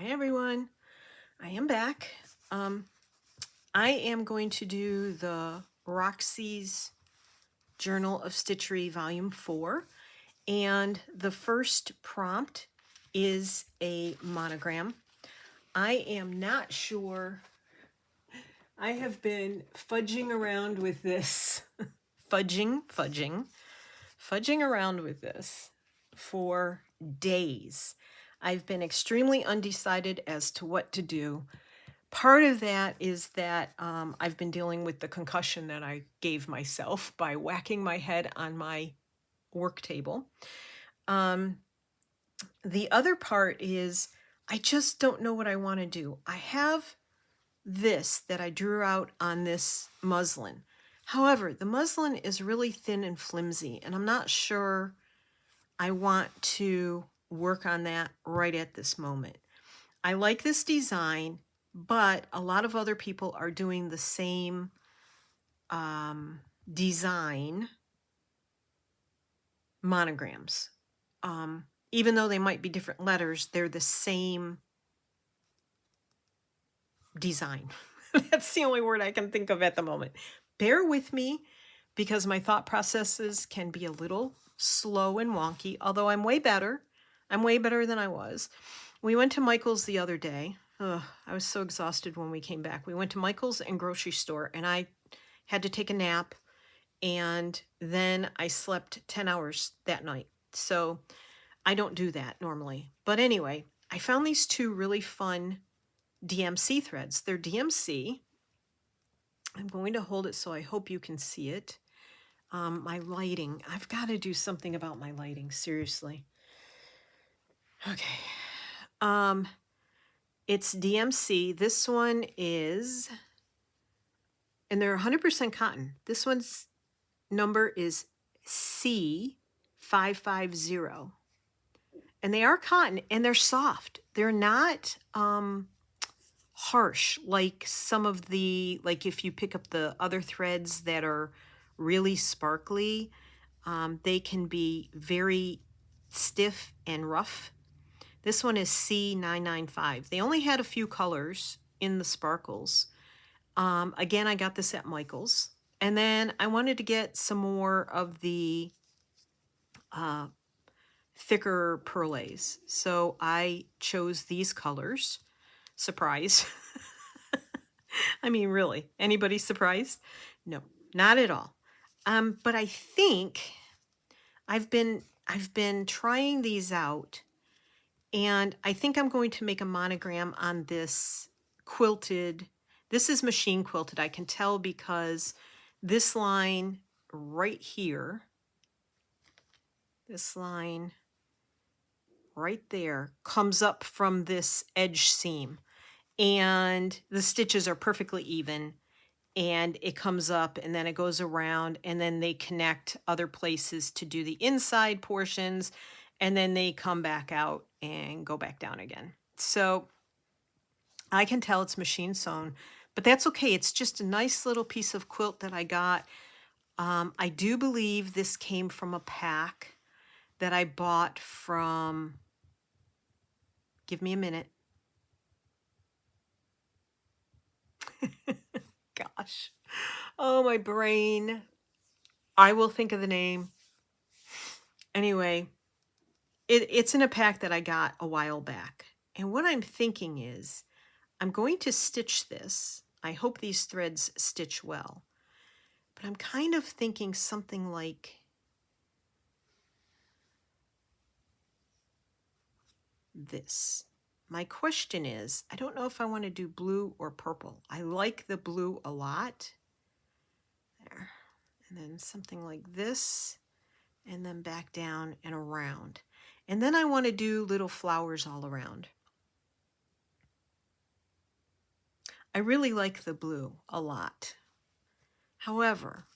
Hi everyone, I am back. I am going to do the Roxy's Journal of Stitchery Volume 4, and the first prompt is a monogram. I am not sure, I have been fudging around with this, fudging around with this for days. I've been extremely undecided as to what to do. Part of that is that I've been dealing with the concussion that I gave myself by whacking my head on my work table. The other part is I just don't know what I want to do. I have this that I drew out on this muslin. However, the muslin is really thin and flimsy, and I'm not sure I want to work on that right at this moment. I like this design, but a lot of other people are doing the same design monograms. Even though they might be different letters, they're the same design. That's the only word I can think of at the moment. Bear with me because my thought processes can be a little slow and wonky, although I'm way better. I'm way better than I was. We went to Michael's the other day. Ugh, I was so exhausted when we came back. We went to Michael's and grocery store, and I had to take a nap, and then I slept 10 hours that night. So I don't do that normally. But anyway, I found these two really fun DMC threads. They're DMC. I'm going to hold it so I hope you can see it. My lighting. I've got to do something about my lighting, seriously. Okay. It's DMC. This one is, and they're 100% cotton. This one's number is C550. And they are cotton, and they're soft. They're not harsh like some of the, like if you pick up the other threads that are really sparkly, they can be very stiff and rough. This one is C995. They only had a few colors in the sparkles. Again, I got this at Michael's. And then I wanted to get some more of the thicker perlays. So I chose these colors. Surprise. I mean, really, anybody surprised? No, not at all. But I think I've been trying these out, and I think I'm going to make a monogram on this quilted. This is machine quilted. I can tell because this line right here, this line right there comes up from this edge seam, and the stitches are perfectly even, and it comes up and then it goes around, and then they connect other places to do the inside portions, and then they come back out and go back down again. So I can tell it's machine sewn, but that's okay. It's just a nice little piece of quilt that I got. I do believe this came from a pack that I bought from, give me a minute. Gosh. Oh, my brain. I will think of the name. Anyway, it's in a pack that I got a while back. And what I'm thinking is I'm going to stitch this. I hope these threads stitch well. But I'm kind of thinking something like this. My question is, I don't know if I want to do blue or purple. I like the blue a lot. There. And then something like this, and then back down and around. And then I want to do little flowers all around. I really like the blue a lot. However,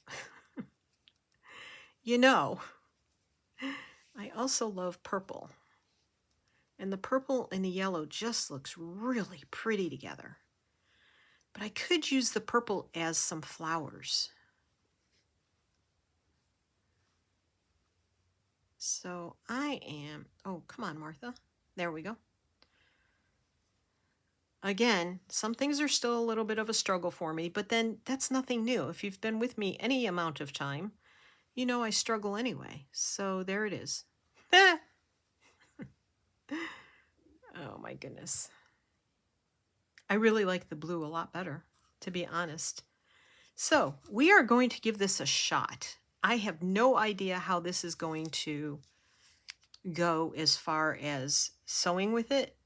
you know, I also love purple. And the purple and the yellow just looks really pretty together. But I could use the purple as some flowers. So I am, oh, come on, Martha. There we go. again, some things are still a little bit of a struggle for me, but then that's nothing new. If you've been with me any amount of time, you know I struggle anyway. So there it is. Oh my goodness. I really like the blue a lot better, to be honest. So we are going to give this a shot. I have no idea how this is going to go as far as sewing with it.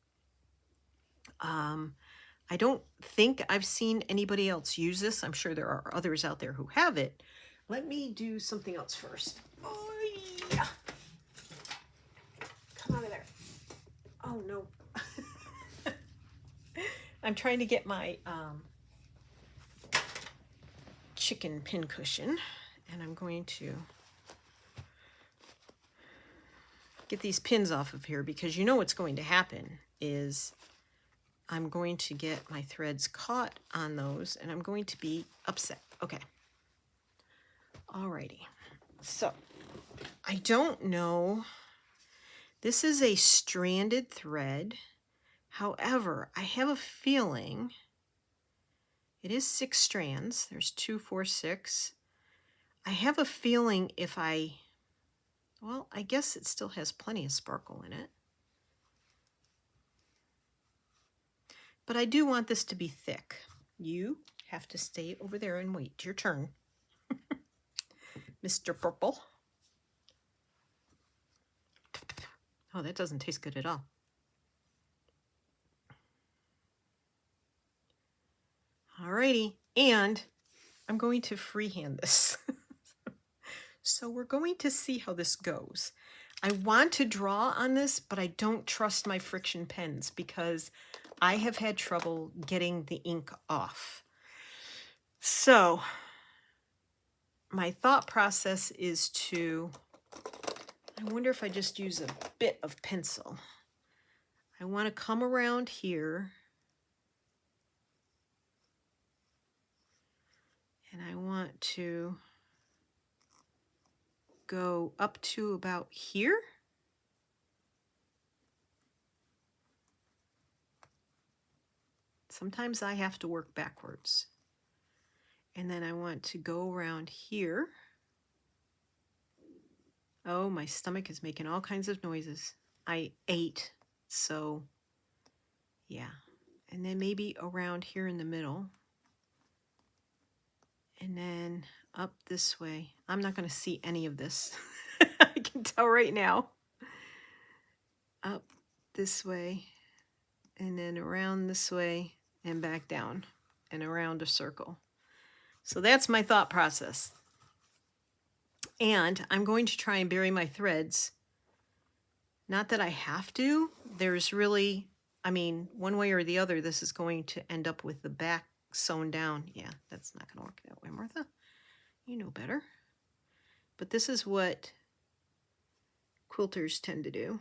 I don't think I've seen anybody else use this. I'm sure there are others out there who have it. Let me do something else first. Oh, yeah. Come out of there. Oh, no. I'm trying to get my chicken pin cushion, and I'm going to get these pins off of here, because you know what's going to happen is I'm going to get my threads caught on those, and I'm going to be upset. Okay. Alrighty. So, I don't know. This is a stranded thread. However, I have a feeling it is 6 strands. There's 2, 4, 6. I have a feeling if well, I guess it still has plenty of sparkle in it. But I do want this to be thick. You have to stay over there and wait your turn, Mr. Purple. Oh, that doesn't taste good at all. Alrighty, and I'm going to freehand this. So we're going to see how this goes. I want to draw on this, but I don't trust my friction pens because I have had trouble getting the ink off. So my thought process is I wonder if I just use a bit of pencil. I want to come around here, and I want to go up to about here. Sometimes I have to work backwards. And then I want to go around here. Oh, my stomach is making all kinds of noises. I ate, so yeah. And then maybe around here in the middle. And then up this way. I'm not going to see any of this. I can tell right now. Up this way, and then around this way, and back down, and around a circle. So that's my thought process. And I'm going to try and bury my threads. Not that I have to. There's really, I mean, one way or the other, this is going to end up with the back sewn down. Yeah, that's not going to work that way, Martha. You know better. But this is what quilters tend to do.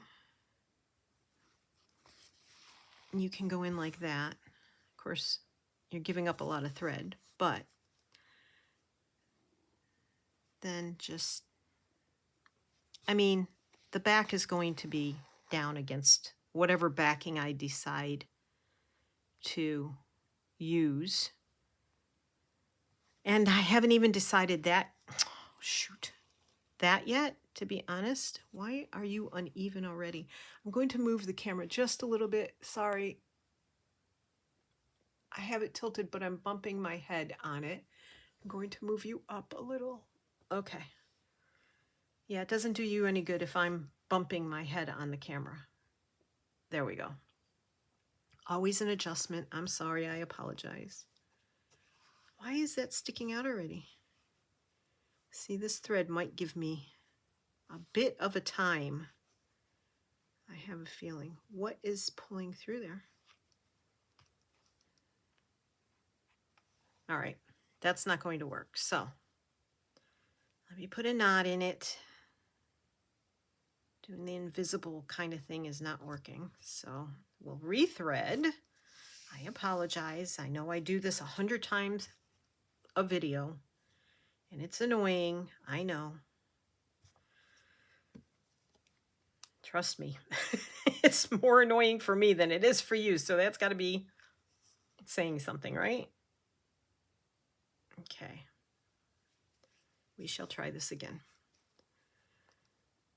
And you can go in like that. Of course, you're giving up a lot of thread, but then just, I mean, the back is going to be down against whatever backing I decide to use. And I haven't even decided that, that yet, to be honest. Why are you uneven already? I'm going to move the camera just a little bit. Sorry. I have it tilted, but I'm bumping my head on it. I'm going to move you up a little. Okay. Yeah, it doesn't do you any good if I'm bumping my head on the camera. There we go. Always an adjustment. I'm sorry, I apologize. Why is that sticking out already? See, this thread might give me a bit of a time. I have a feeling. What is pulling through there? All right, that's not going to work. So let me put a knot in it. Doing the invisible kind of thing is not working. So we'll rethread. I apologize. I know I do this 100 times a video, and it's annoying. I know. Trust me. It's more annoying for me than it is for you. So that's got to be saying something, right? Okay. We shall try this again.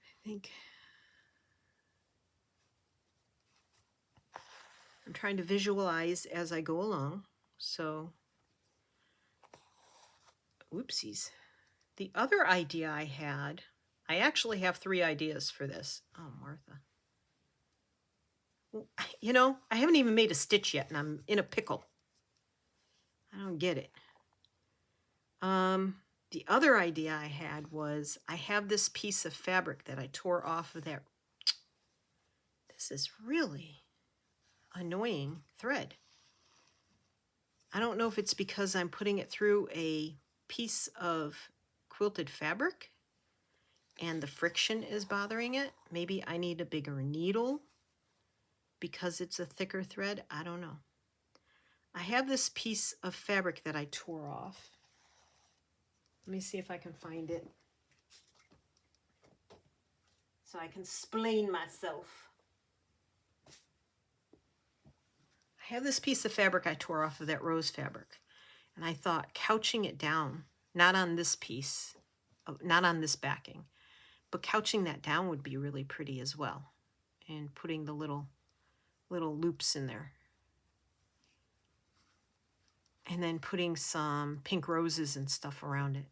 I think I'm trying to visualize as I go along. So, whoopsies. The other idea I had, I actually have 3 ideas for this. Oh, Martha. Well, you know, I haven't even made a stitch yet, and I'm in a pickle. I don't get it. The other idea I had was I have this piece of fabric that I tore off of that. This is really annoying thread. I don't know if it's because I'm putting it through a piece of quilted fabric and the friction is bothering it. Maybe I need a bigger needle because it's a thicker thread. I don't know. I have this piece of fabric that I tore off. Let me see if I can find it so I can explain myself. I have this piece of fabric I tore off of that rose fabric, and I thought couching it down, not on this piece, not on this backing, but couching that down would be really pretty as well, and putting the little loops in there. And then putting some pink roses and stuff around it.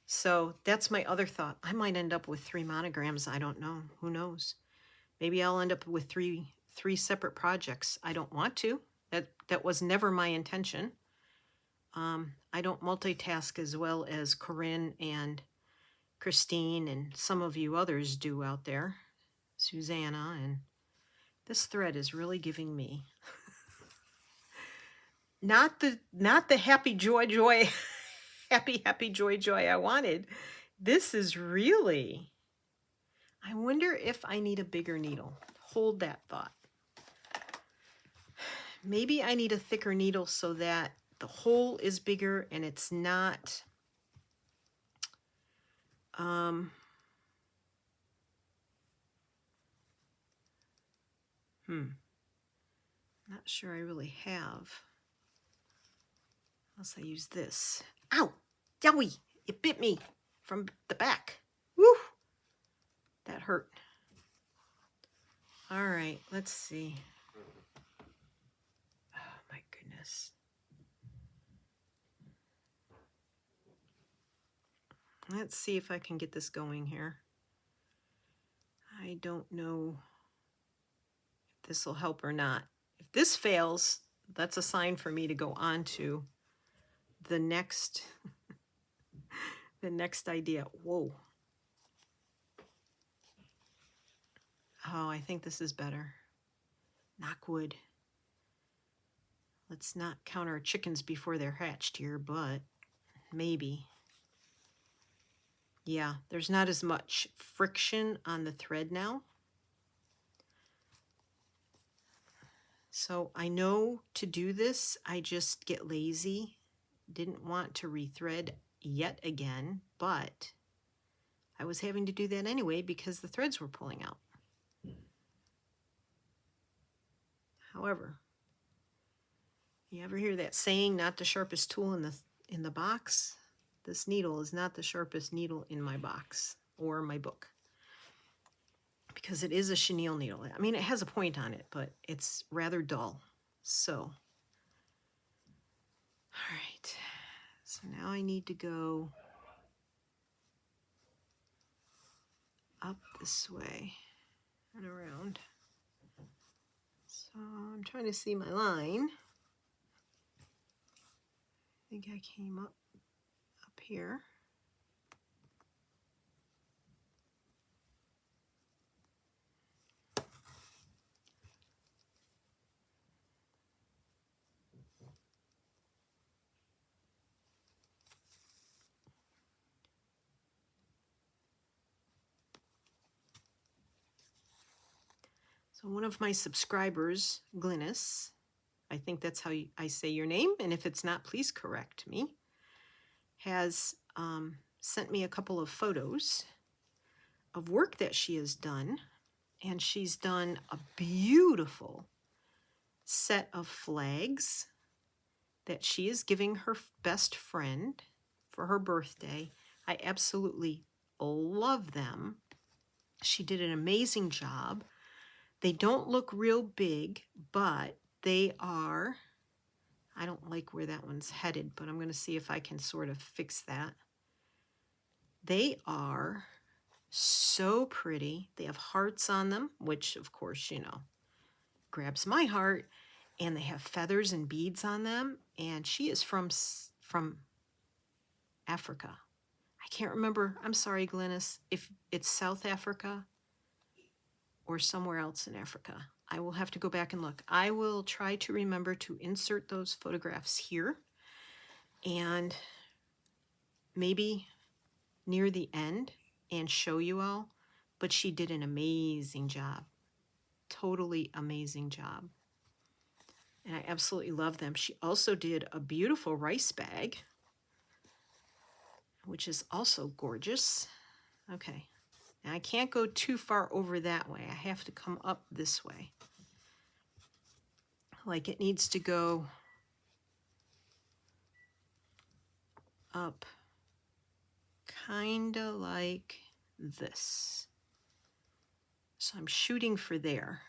So that's my other thought. I might end up with 3 monograms. I don't know. Who knows? Maybe I'll end up with three separate projects. I don't want to. That was never my intention. I don't multitask as well as Corinne and Christine and some of you others do out there. Susanna, and this thread is really giving me not the happy joy happy joy I wanted. This is really, I wonder if I need a bigger needle. Hold that thought. Maybe I need a thicker needle so that the hole is bigger and it's not not sure I really have. Unless I use this. Ow! Yowie! It bit me from the back. Woo! That hurt. All right, let's see. Oh my goodness. Let's see if I can get this going here. I don't know if this will help or not. If this fails, that's a sign for me to go on to the next the next idea. Whoa. Oh, I think this is better. Knock wood. Let's not count our chickens before they're hatched here, but maybe. Yeah, there's not as much friction on the thread now. So I know to do this, I just get lazy. Didn't want to rethread yet again, but I was having to do that anyway because the threads were pulling out. However, you ever hear that saying, not the sharpest tool in the box? This needle is not the sharpest needle in my box or my book because it is a chenille needle. I mean, it has a point on it, but it's rather dull. So, all right. So now I need to go up this way and around. So I'm trying to see my line. I think I came up here. So one of my subscribers, Glynis, I think that's how I say your name, and if it's not, please correct me, has sent me a couple of photos of work that she has done, and she's done a beautiful set of flags that she is giving her best friend for her birthday. I absolutely love them. She did an amazing job. They don't look real big, but they are, I don't like where that one's headed, but I'm going to see if I can sort of fix that. They are so pretty. They have hearts on them, which of course, you know, grabs my heart. And they have feathers and beads on them. And she is from Africa. I can't remember. I'm sorry, Glennis, if it's South Africa or somewhere else in Africa. I will have to go back and look. I will try to remember to insert those photographs here. And maybe near the end and show you all. But she did an amazing job. Totally amazing job. And I absolutely love them. She also did a beautiful rice bag, which is also gorgeous. Okay, now I can't go too far over that way. I have to come up this way. Like it needs to go up kind of like this. So I'm shooting for there.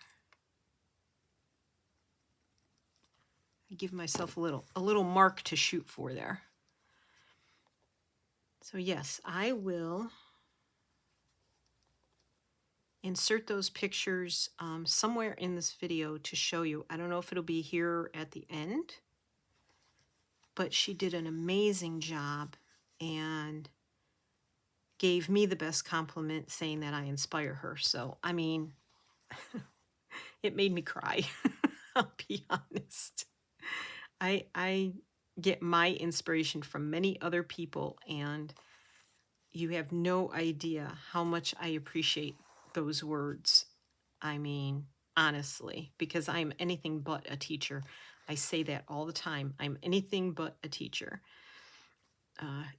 I give myself a little mark to shoot for there. So yes, I will insert those pictures somewhere in this video to show you. I don't know if it'll be here at the end, but she did an amazing job and gave me the best compliment saying that I inspire her. So, I mean, it made me cry. I'll be honest. I get my inspiration from many other people, and you have no idea how much I appreciate those words. I mean, honestly, because I'm anything but a teacher. I say that all the time. I'm anything but a teacher.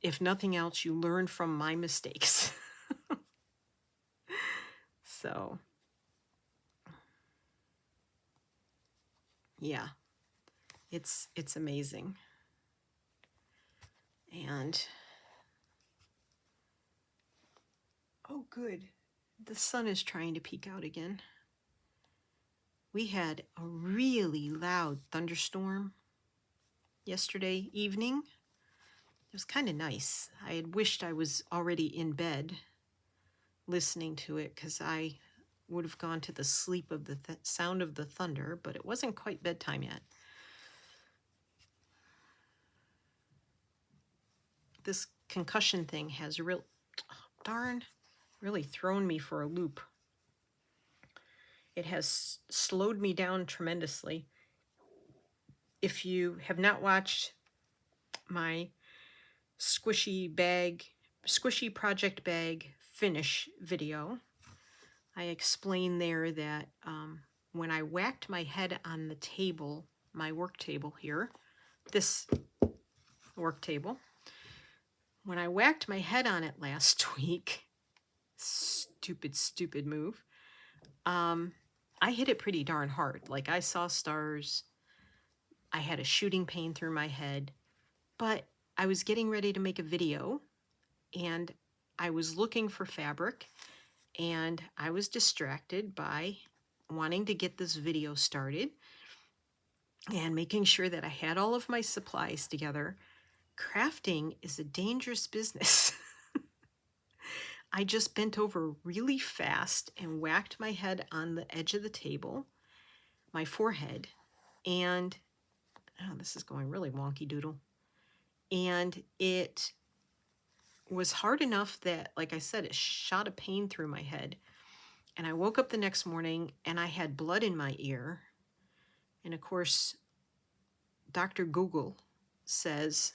If nothing else, you learn from my mistakes. So, yeah, it's amazing. And, oh good, the sun is trying to peek out again. We had a really loud thunderstorm yesterday evening. It was kind of nice. I had wished I was already in bed listening to it because I would have gone to the sleep of the sound of the thunder, but it wasn't quite bedtime yet. This concussion thing has really thrown me for a loop. It has slowed me down tremendously. If you have not watched my squishy project bag finish video, I explain there that when I whacked my head on the table, my work table here, this work table, when I whacked my head on it last week, stupid move, I hit it pretty darn hard. Like I saw stars. I had a shooting pain through my head, but I was getting ready to make a video and I was looking for fabric and I was distracted by wanting to get this video started and making sure that I had all of my supplies together. Crafting is a dangerous business. I just bent over really fast and whacked my head on the edge of the table, my forehead, and oh, this is going really wonky doodle. And it was hard enough that, like I said, it shot a pain through my head. And I woke up the next morning and I had blood in my ear. And of course, Dr. Google says,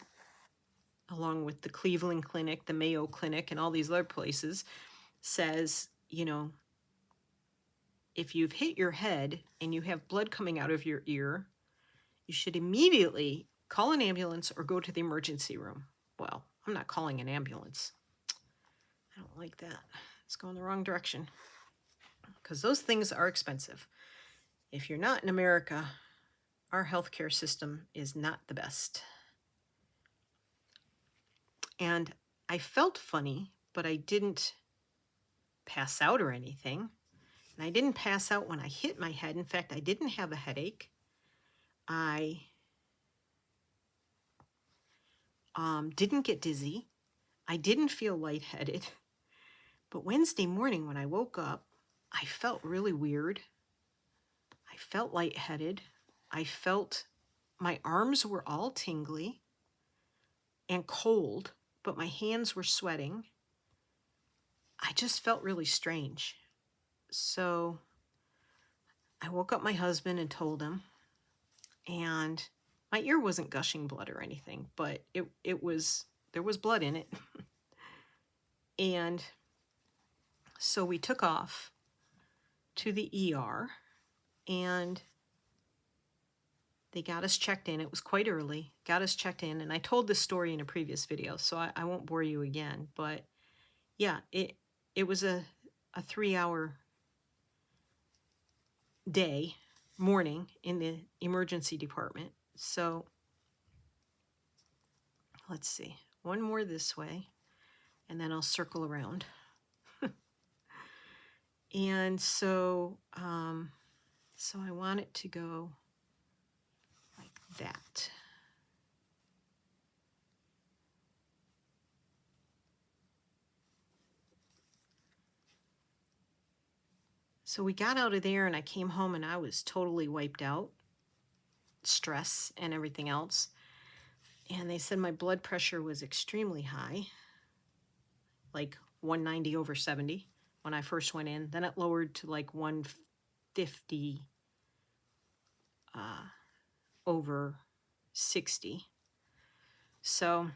along with the Cleveland Clinic, the Mayo Clinic, and all these other places, says, you know, if you've hit your head and you have blood coming out of your ear, you should immediately call an ambulance or go to the emergency room. Well, I'm not calling an ambulance. I don't like that. It's going the wrong direction. Because those things are expensive. If you're not in America, our healthcare system is not the best. And I felt funny, but I didn't pass out or anything. And I didn't pass out when I hit my head. In fact, I didn't have a headache. I didn't get dizzy. I didn't feel lightheaded. But Wednesday morning when I woke up, I felt really weird. I felt lightheaded. I felt my arms were all tingly and cold, but my hands were sweating. I just felt really strange. So I woke up my husband and told him, and my ear wasn't gushing blood or anything, but it was, there was blood in it. And so we took off to the ER, and they got us checked in. It was quite early, got us checked in, and I told this story in a previous video, so I won't bore you again, but yeah, it was a 3-hour morning in the emergency department. So let's see, one more this way, and then I'll circle around. And so, so I want it to go like that. So we got out of there and I came home and I was totally wiped out, stress and everything else. And they said my blood pressure was extremely high, like 190/70 when I first went in. Then it lowered to like 150/60. So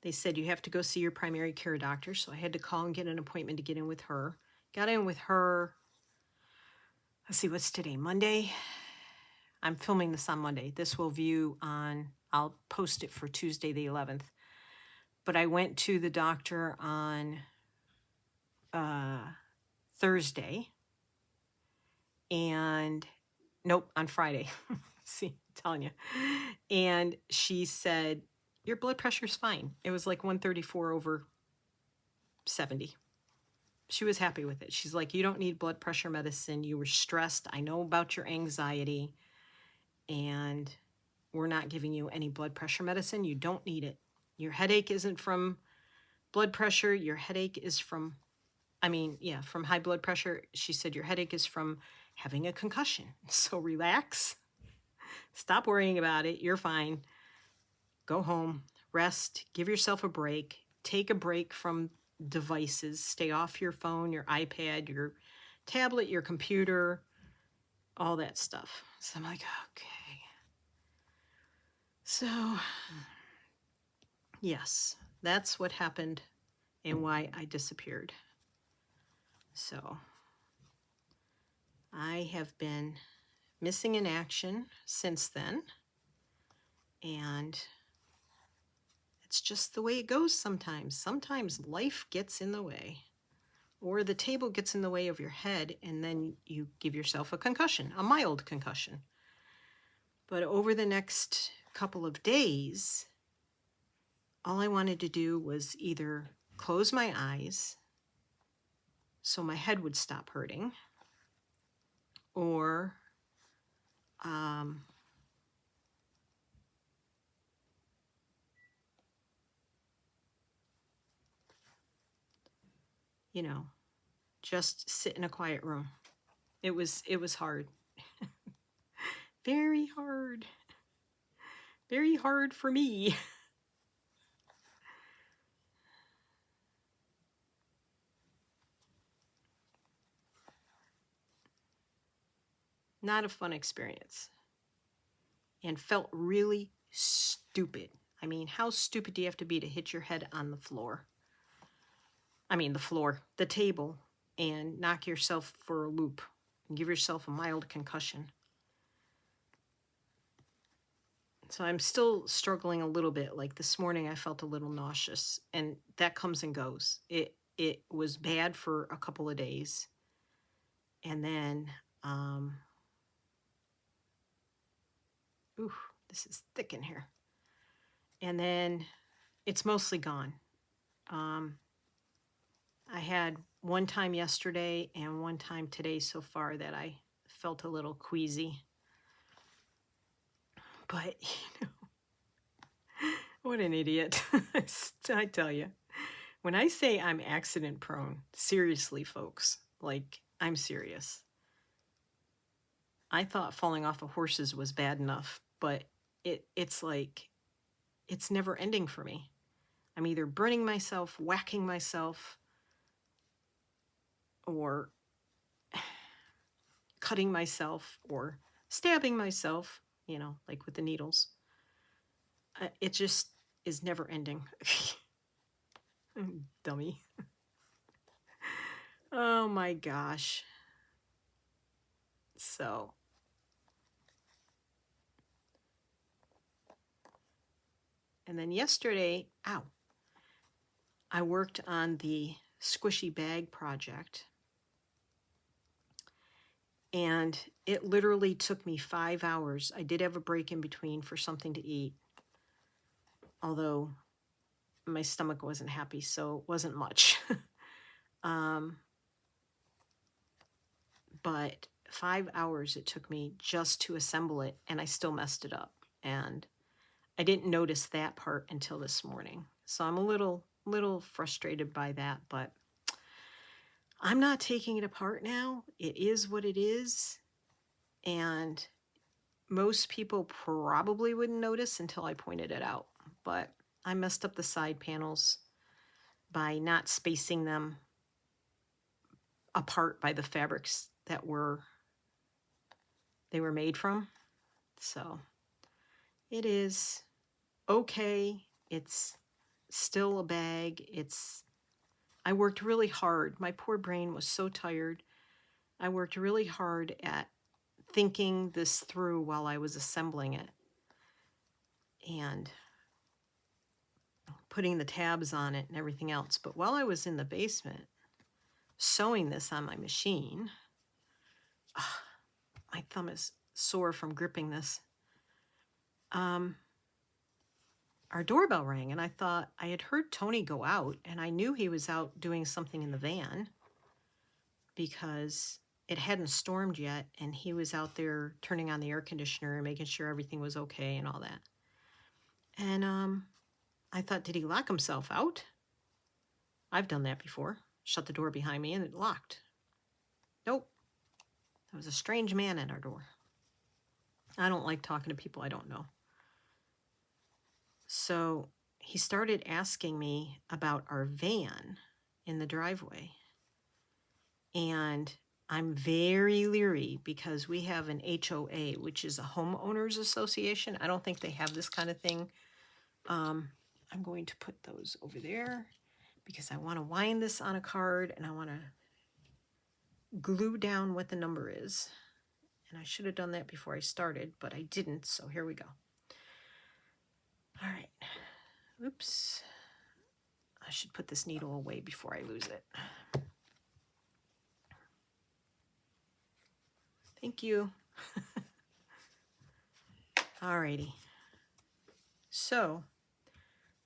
they said you have to go see your primary care doctor. So I had to call and get an appointment to get in with her. Got in with her. Let's see, what's today? Monday? I'm filming this on Monday. This will view on, I'll post it for Tuesday the 11th. But I went to the doctor on Thursday. And nope, on Friday. See, I'm telling you. And she said, your blood pressure's fine. It was like 134/70. She was happy with it. She's like, you don't need blood pressure medicine. You were stressed. I know about your anxiety. And we're not giving you any blood pressure medicine. You don't need it. Your headache isn't from blood pressure. Your headache is from, from high blood pressure. She said, your headache is from having a concussion. So relax. Stop worrying about it. You're fine. Go home, rest, give yourself a break, take a break from devices, stay off your phone, your iPad, your tablet, your computer, all that stuff. So I'm like, okay. So, yes, that's what happened and why I disappeared. So, I have been missing in action since then, and it's just the way it goes sometimes. Sometimes life gets in the way, or the table gets in the way of your head, and then you give yourself a concussion, a mild concussion. But over the next couple of days, all I wanted to do was either close my eyes so my head would stop hurting, or just sit in a quiet room. It was hard. Very hard. Very hard for me. Not a fun experience. And felt really stupid. I mean, how stupid do you have to be to hit your head on the floor? The table, and knock yourself for a loop and give yourself a mild concussion. So I'm still struggling a little bit. Like this morning, I felt a little nauseous, and that comes and goes. It was bad for a couple of days. And then Ooh, this is thick in here. And then it's mostly gone. I had one time yesterday and one time today so far that I felt a little queasy. But, what an idiot. I tell you. When I say I'm accident prone, seriously, folks, like, I'm serious. I thought falling off of horses was bad enough, but it's like, it's never ending for me. I'm either burning myself, whacking myself, or cutting myself, or stabbing myself, like with the needles. It just is never ending. Dummy. Oh my gosh. So, and then yesterday, I worked on the squishy bag project, and it literally took me 5 hours. I did have a break in between for something to eat, although my stomach wasn't happy, so it wasn't much. But 5 hours it took me just to assemble it, and I still messed it up. And I didn't notice that part until this morning. So I'm a little frustrated by that, but I'm not taking it apart now. It is what it is. And most people probably wouldn't notice until I pointed it out. But I messed up the side panels by not spacing them apart by the fabrics that they were made from. So it is okay. It's still a bag. I worked really hard. My poor brain was so tired. I worked really hard at thinking this through while I was assembling it and putting the tabs on it and everything else. But while I was in the basement sewing this on my machine, my thumb is sore from gripping this. Our doorbell rang, and I thought I had heard Tony go out, and I knew he was out doing something in the van because it hadn't stormed yet, and he was out there turning on the air conditioner and making sure everything was okay and all that. And I thought, did he lock himself out? I've done that before. Shut the door behind me and it locked. Nope. There was a strange man at our door. I don't like talking to people I don't know. So he started asking me about our van in the driveway. And I'm very leery because we have an HOA, which is a homeowners association. I don't think they have this kind of thing. I'm going to put those over there because I want to wind this on a card and I want to glue down what the number is. And I should have done that before I started, but I didn't, so here we go. All right. Oops. I should put this needle away before I lose it. Thank you. Alrighty. So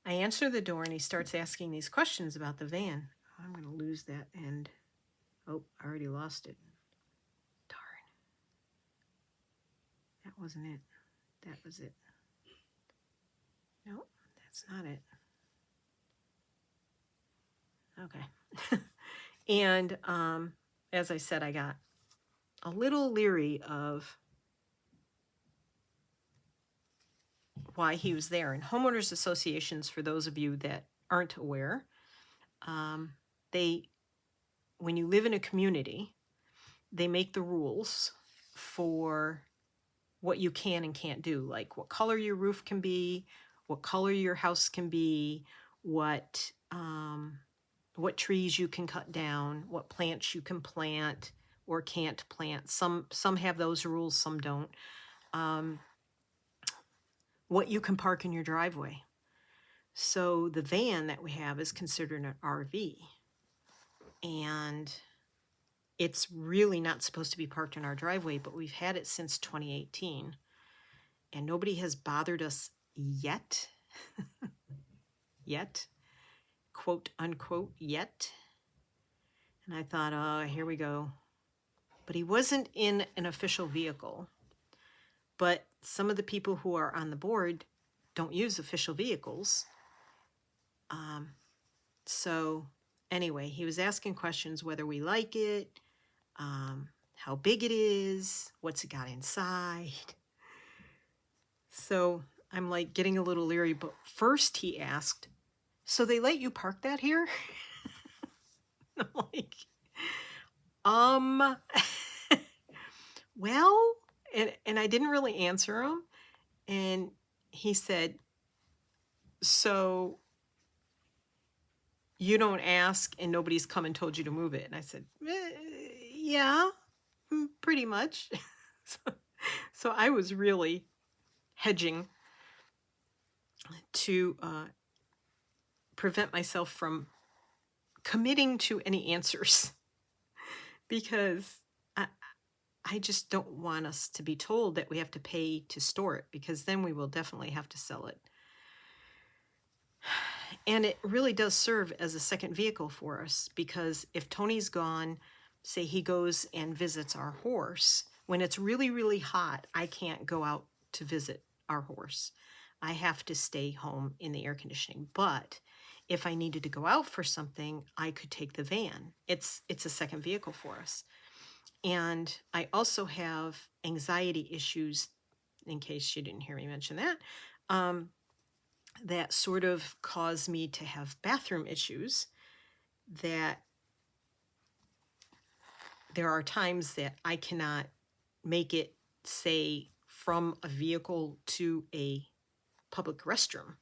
I answer the door and he starts asking these questions about the van. I'm going to lose that end. Oh, I already lost it. Darn. That wasn't it. That was it. Nope, that's not it. Okay. And as I said, I got a little leery of why he was there. And homeowners associations, for those of you that aren't aware, when you live in a community, they make the rules for what you can and can't do, like what color your roof can be, what color your house can be, what trees you can cut down, what plants you can plant or can't plant. Some have those rules, some don't. What you can park in your driveway. So the van that we have is considered an RV. And It's really not supposed to be parked in our driveway, but we've had it since 2018, and nobody has bothered us yet. Yet, quote unquote, yet. And I thought, oh, here we go. But he wasn't in an official vehicle. But some of the people who are on the board don't use official vehicles. So anyway, he was asking questions whether we like it, how big it is, what's it got inside. So I'm like getting a little leery, but first he asked, so they let you park that here? I'm like, well, and I didn't really answer him. And he said, so you don't ask and nobody's come and told you to move it? And I said, yeah, pretty much. So I was really hedging to prevent myself from committing to any answers because I just don't want us to be told that we have to pay to store it, because then we will definitely have to sell it. And it really does serve as a second vehicle for us, because if Tony's gone, say he goes and visits our horse, when it's really, really hot, I can't go out to visit our horse. I have to stay home in the air conditioning. But if I needed to go out for something, I could take the van. It's a second vehicle for us. And I also have anxiety issues, in case you didn't hear me mention that, that sort of cause me to have bathroom issues, that there are times that I cannot make it, say, from a vehicle to a public restroom.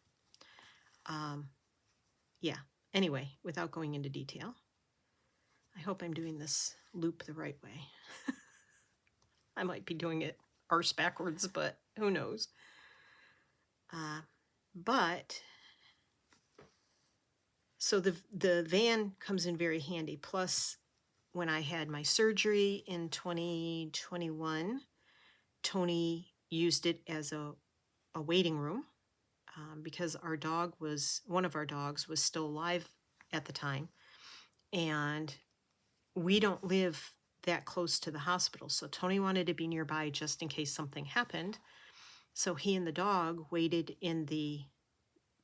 Yeah, anyway, without going into detail, I hope I'm doing this loop the right way. I might be doing it arse backwards, but who knows. But so the van comes in very handy. Plus, when I had my surgery in 2021, Tony used it as a waiting room, because one of our dogs was still alive at the time, and we don't live that close to the hospital. So Tony wanted to be nearby just in case something happened. So he and the dog waited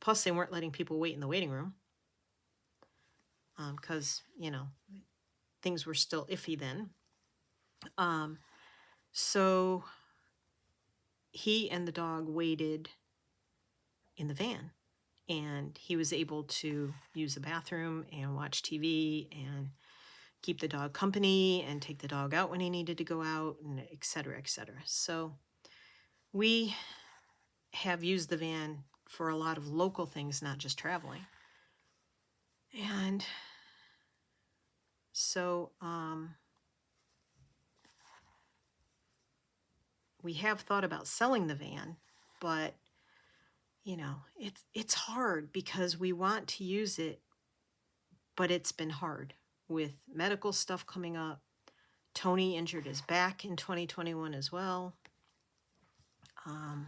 plus they weren't letting people wait in the waiting room, because, things were still iffy then. So he and the dog waited in the van, and he was able to use the bathroom and watch TV and keep the dog company and take the dog out when he needed to go out, and et cetera, et cetera. So we have used the van for a lot of local things, not just traveling. And so we have thought about selling the van, but it's hard because we want to use it, but it's been hard with medical stuff coming up. Tony injured his back in 2021 as well. I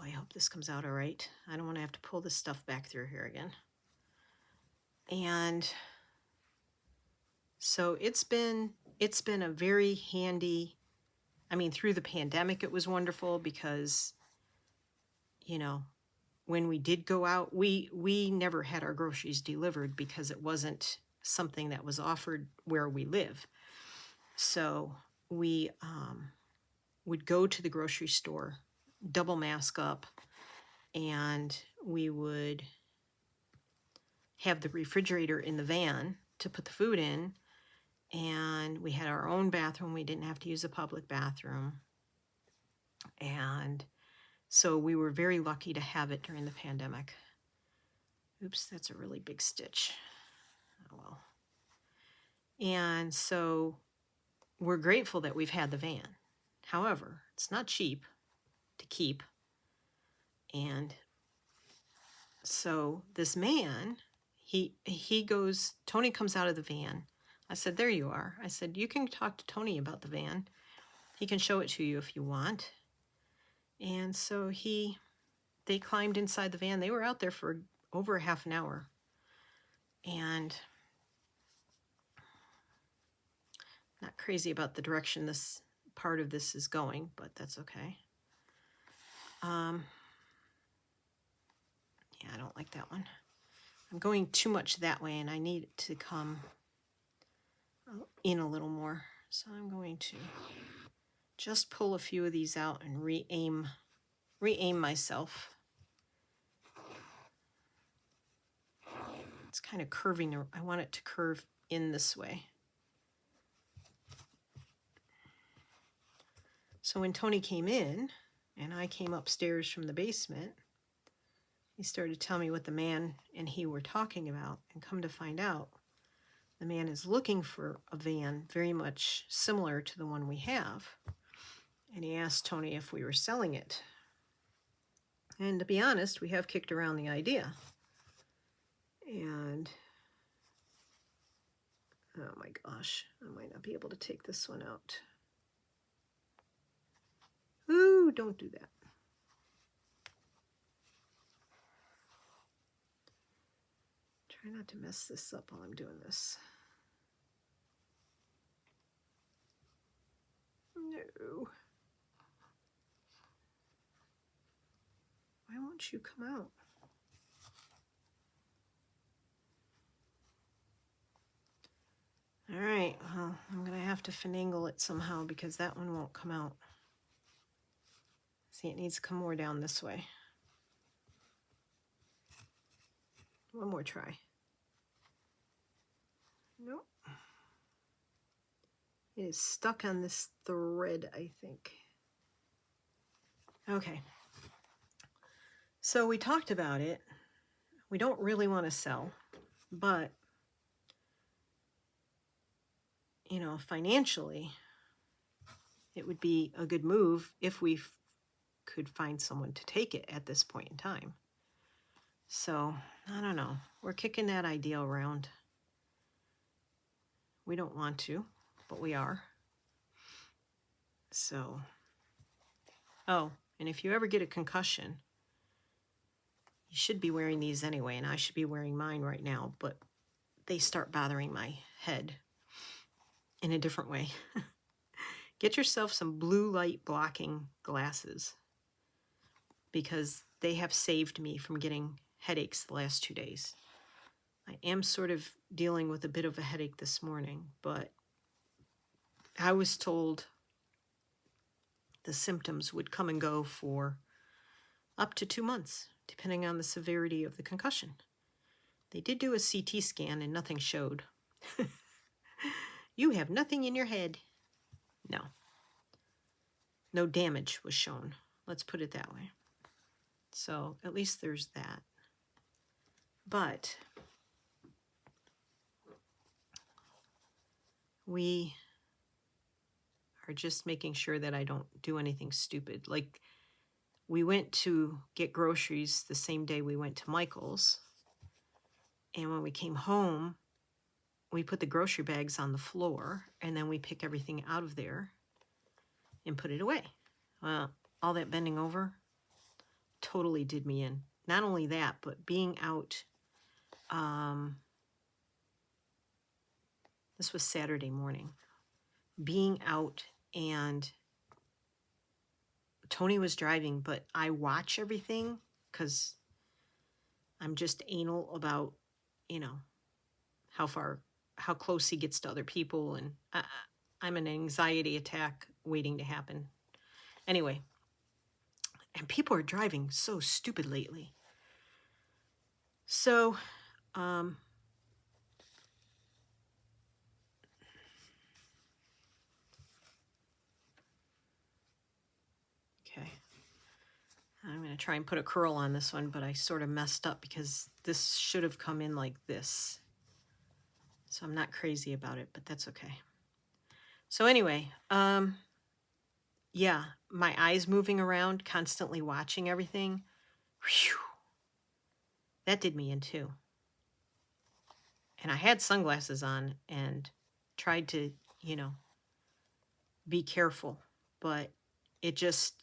hope this comes out all right. I don't want to have to pull this stuff back through here again. And so it's been a very handy, through the pandemic, it was wonderful because, when we did go out, we never had our groceries delivered because it wasn't something that was offered where we live. So we would go to the grocery store, double mask up, and we would have the refrigerator in the van to put the food in, and we had our own bathroom. We didn't have to use a public bathroom. And so we were very lucky to have it during the pandemic. Oops, that's a really big stitch. Oh well. And so we're grateful that we've had the van. However, it's not cheap to keep. And so this man, Tony comes out of the van I said, there you are. I said, you can talk to Tony about the van. He can show it to you if you want. And so they climbed inside the van. They were out there for over a half an hour. And not crazy about the direction this part of this is going, but that's okay. Yeah, I don't like that one. I'm going too much that way, and I need it to come in a little more. So I'm going to just pull a few of these out and re-aim myself. It's kind of curving. I want it to curve in this way. So when Tony came in and I came upstairs from the basement, he started telling me what the man and he were talking about, and come to find out, the man is looking for a van very much similar to the one we have. And he asked Tony if we were selling it. And to be honest, we have kicked around the idea. And oh my gosh, I might not be able to take this one out. Ooh, don't do that. Try not to mess this up while I'm doing this. No. Why won't you come out? All right, well, I'm going to have to finagle it somehow because that one won't come out. See, it needs to come more down this way. One more try. Nope. It is stuck on this thread, I think. Okay. So we talked about it. We don't really want to sell, but, you know, financially, it would be a good move if we could find someone to take it at this point in time. So, I don't know. We're kicking that idea around. We don't want to, but we are. So, oh, and if you ever get a concussion, you should be wearing these anyway, and I should be wearing mine right now, but they start bothering my head in a different way. Get yourself some blue light blocking glasses, because they have saved me from getting headaches the last 2 days. I am sort of dealing with a bit of a headache this morning, but I was told the symptoms would come and go for up to 2 months, depending on the severity of the concussion. They did do a CT scan and nothing showed. You have nothing in your head. No. No damage was shown. Let's put it that way. So at least there's that. But we are just making sure that I don't do anything stupid. Like, we went to get groceries the same day we went to Michael's. And when we came home, we put the grocery bags on the floor, and then we pick everything out of there and put it away. Well, all that bending over totally did me in. Not only that, but being out, this was Saturday morning, being out, and Tony was driving, but I watch everything because I'm just anal about, you know, how close he gets to other people, and I'm an anxiety attack waiting to happen. Anyway, and people are driving so stupid lately. So, okay. I'm going to try and put a curl on this one, but I sort of messed up because this should have come in like this. So I'm not crazy about it, but that's okay. So anyway, yeah, my eyes moving around, constantly watching everything. Whew, that did me in too. And I had sunglasses on, and tried to, you know, be careful, but it just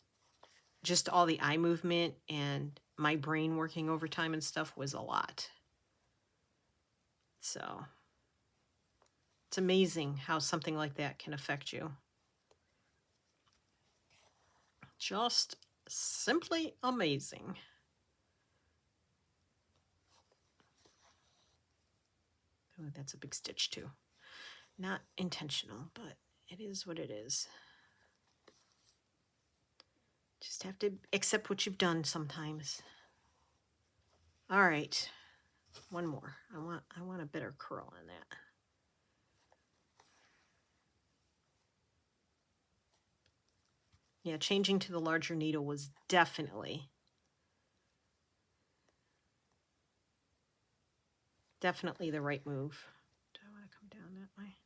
all the eye movement and my brain working overtime and stuff was a lot. So it's amazing how something like that can affect you. Just simply amazing. Oh, that's a big stitch too. Not intentional, but it is what it is. Just have to accept what you've done sometimes. All right, one more. I want a better curl on that. Yeah, changing to the larger needle was definitely the right move. Do I want to come down that way?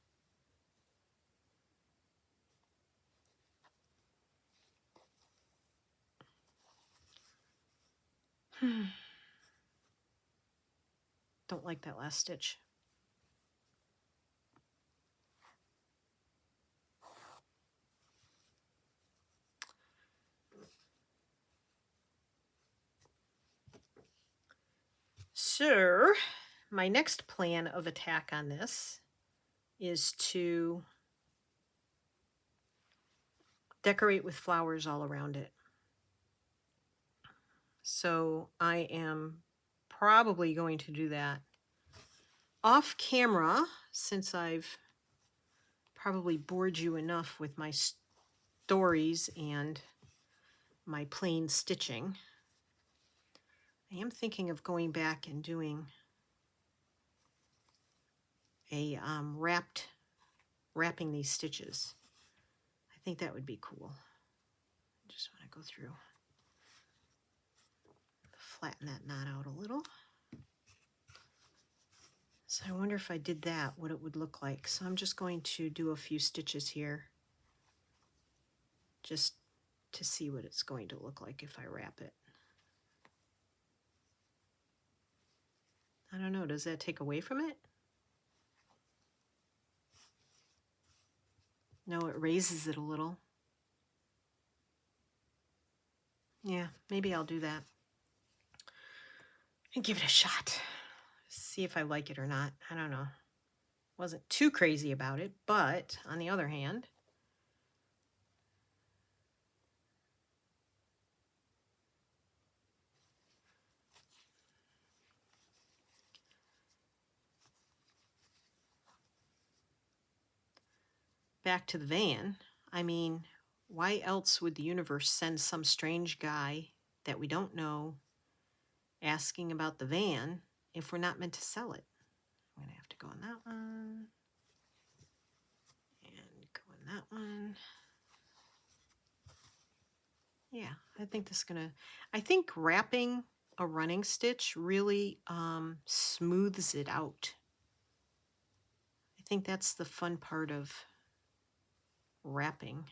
Don't like that last stitch. So, my next plan of attack on this is to decorate with flowers all around it. So I am probably going to do that off camera, since I've probably bored you enough with my stories and my plain stitching. I am thinking of going back and doing a wrapping these stitches. I think that would be cool. I just want to go through, flatten that knot out a little. So I wonder if I did that, what it would look like. So I'm just going to do a few stitches here just to see what it's going to look like if I wrap it. I don't know, does that take away from it? No, it raises it a little. Yeah, maybe I'll do that and give it a shot. See if I like it or not. I don't know. Wasn't too crazy about it, but on the other hand, back to the van. I mean, why else would the universe send some strange guy that we don't know asking about the van if we're not meant to sell it? I'm going to have to go on that one and go on that one. Yeah, I think this is going to, I think wrapping a running stitch really smooths it out. I think that's the fun part of wrapping.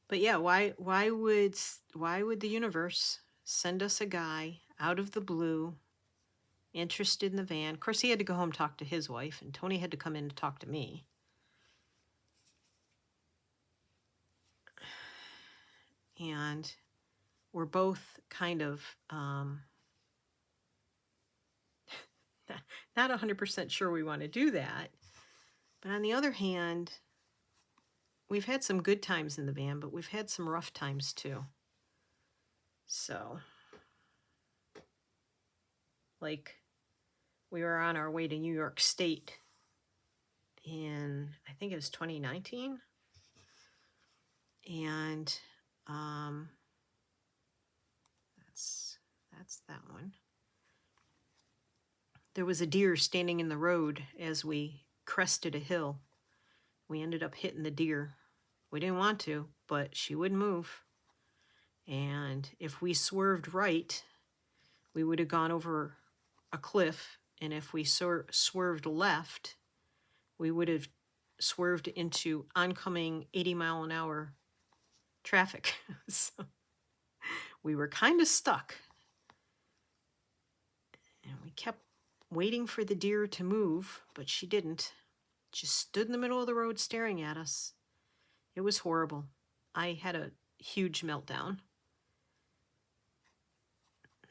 But yeah, why would the universe send us a guy out of the blue interested in the van? Of course, he had to go home and talk to his wife, and Tony had to come in to talk to me. And we're both kind of not 100% sure we want to do that. But on the other hand, we've had some good times in the van, but we've had some rough times too. So, like, we were on our way to New York State in, I think it was 2019. And that's that one. There was a deer standing in the road as we crested a hill. We ended up hitting the deer. We didn't want to, but she wouldn't move. And if we swerved right, we would have gone over a cliff. And if we swerved left, we would have swerved into oncoming 80-mile-an-hour traffic. So we were kind of stuck. And we kept waiting for the deer to move, but she didn't. Just stood in the middle of the road staring at us. It was horrible. I had a huge meltdown.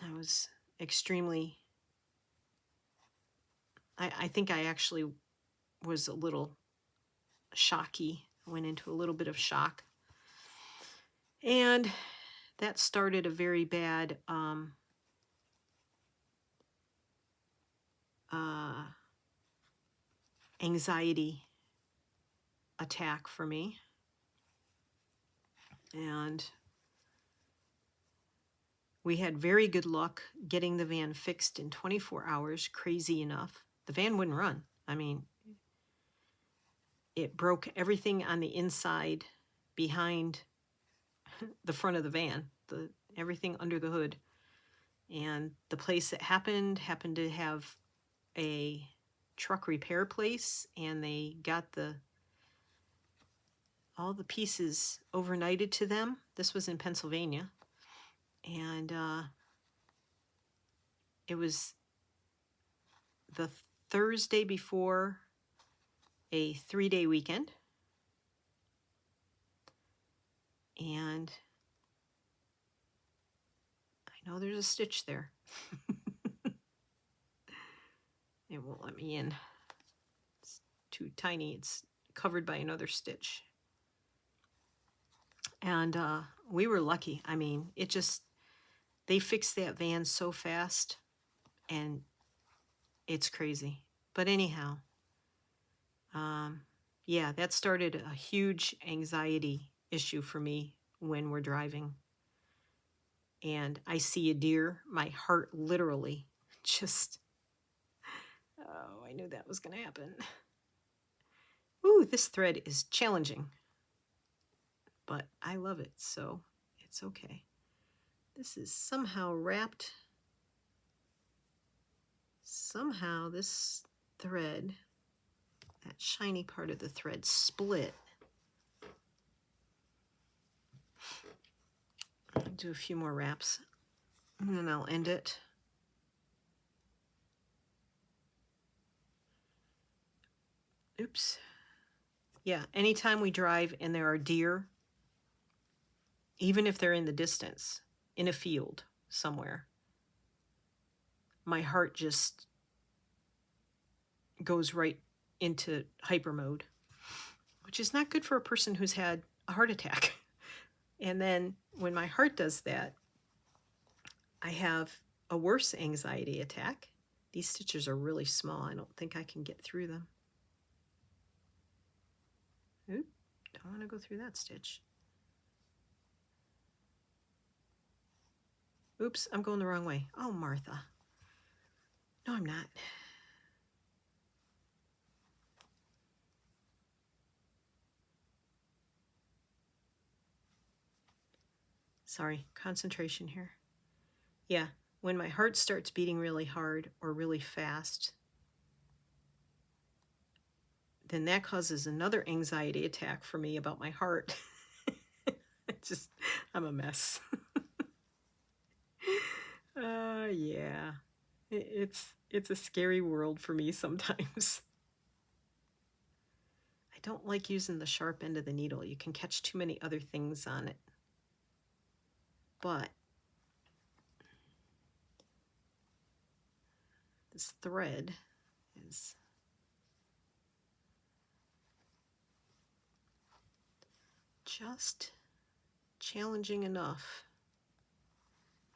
I was extremely... I think I actually was a little shocky. I went into a little bit of shock. And that started a very bad anxiety attack for me. And we had very good luck getting the van fixed in 24 hours, crazy enough. The van wouldn't run. I mean, it broke everything on the inside behind the front of the van, everything under the hood. And the place that happened to have a truck repair place, and they got all the pieces overnighted to them. This was in Pennsylvania. And it was the Thursday before a 3-day weekend. And I know there's a stitch there. It won't let me in. It's too tiny. It's covered by another stitch. And we were lucky. I mean, they fixed that van so fast, and it's crazy. But anyhow, yeah, that started a huge anxiety issue for me when we're driving. And I see a deer, my heart literally just, oh, I knew that was going to happen. Ooh, this thread is challenging, but I love it, so it's okay. This is somehow wrapped. Somehow this thread, that shiny part of the thread, split. I'll do a few more wraps, and then I'll end it. Oops. Yeah, anytime we drive and there are deer, even if they're in the distance, in a field somewhere, my heart just goes right into hyper mode, which is not good for a person who's had a heart attack. And then when my heart does that, I have a worse anxiety attack. These stitches are really small. I don't think I can get through them. Oop, don't want to go through that stitch. Oops, I'm going the wrong way. Oh, Martha. No, I'm not. Sorry, concentration here. Yeah, when my heart starts beating really hard or really fast, then that causes another anxiety attack for me about my heart. I'm a mess. Yeah, it's a scary world for me sometimes. I don't like using the sharp end of the needle. You can catch too many other things on it. But this thread is just challenging enough.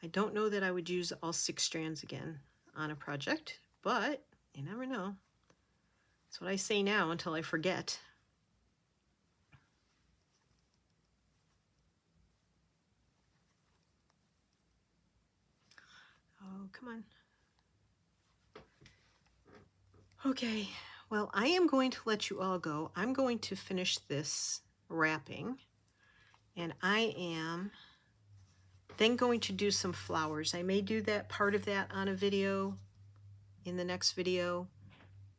I don't know that I would use all 6 strands again on a project, but you never know. That's what I say now until I forget. Oh, come on. Okay, well, I am going to let you all go. I'm going to finish this wrapping, and I am then going to do some flowers. I may do that part of that on a video in the next video,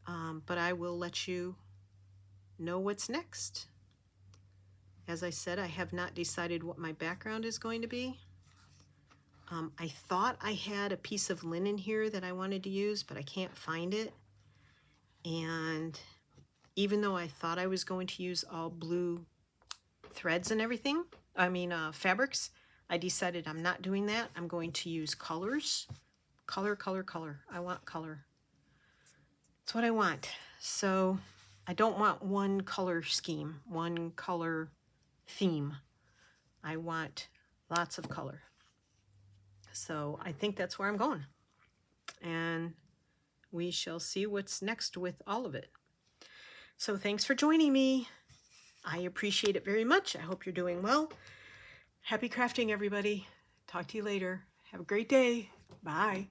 but I will let you know what's next. As I said, I have not decided what my background is going to be. I thought I had a piece of linen here that I wanted to use, but I can't find it. And even though I thought I was going to use all blue threads and everything, fabrics, I decided I'm not doing that. I'm going to use colors. Color, color, color. I want color. That's what I want. So I don't want one color scheme, one color theme. I want lots of color. So I think that's where I'm going. And we shall see what's next with all of it. So thanks for joining me. I appreciate it very much. I hope you're doing well. Happy crafting, everybody. Talk to you later. Have a great day. Bye.